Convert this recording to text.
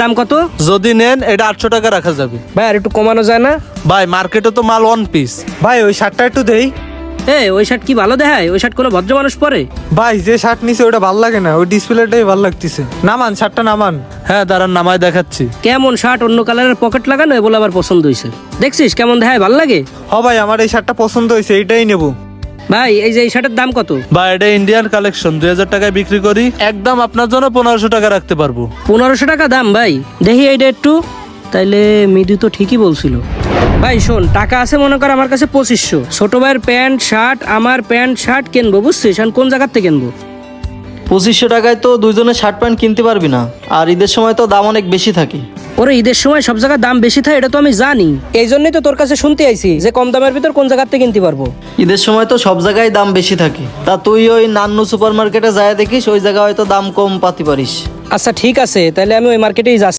দাম কত? যদি নেন এটা 800 টাকা রাখা যাবে। ভাই আর একটু কমানো যায় না? ভাই মার্কেটে তো মাল ওয়ান পিস। ভাই ওই শার্টটা একটু দেই। ওই শার্ট কি ভালো দেখায়? ওই শার্ট কোনো ভদ্র মানুষ পরে? ভাই যে শার্ট নিছে ওটা ভালো লাগে না, ওই ডিসপ্লেটাই ভালো লাগতেছে। নামান শার্টটা নামান। হ্যাঁ দাঁড়ান নামায় দেখাচ্ছি। কেমন শার্ট, অন্য কালারের পকেট লাগানো, বলে আবার পছন্দ হয়েছে। দেখছিস কেমন দেখায়, ভালো লাগে? ভাই আমার এই শার্টটা পছন্দ হয়েছে, এইটাই নেবো। ভাই এই যে এই শার্টের দাম কত? ভাই এটা ইন্ডিয়ান কালেকশন, 2000 টাকায় বিক্রি করি। একদম আপনার জন্য 1500 টাকা রাখতে পারবো। 1500 টাকা দাম? ভাই দেখি এইটা একটু। তাইলে মৃদু তো ঠিকই বলছিল। ভাই শোন, টাকা আছে মনে কর আমার কাছে 2500। ছোট ভাইয়ের প্যান্ট শার্ট, আমার প্যান্ট শার্ট কিনবো, বুঝছিস? এখন কোন জায়গার থেকে কিনবো? 2500 টাকায় তো দুইজনের শার্ট প্যান্ট কিনতে পারবি না, আর ঈদের সময় তো দাম অনেক বেশি থাকে। ওরে ঈদের সময় সব জায়গায় দাম বেশি থাকে, এটা তো আমি জানি। এই জন্যই তো তোর কাছে শুনতে আইছি যে কম দামের ভিতর কোন জায়গার থেকে কিনতে পারবো। ঈদের সময় তো সব জায়গায় দাম বেশি থাকে, তা তুই ওই নান্নু সুপার মার্কেটে যায় দেখিস, ওই জায়গায় হয়তো দাম কম পাতি পারিস। আচ্ছা ঠিক আছে, তাহলে আমি ওই মার্কেটেই যাচ্ছি।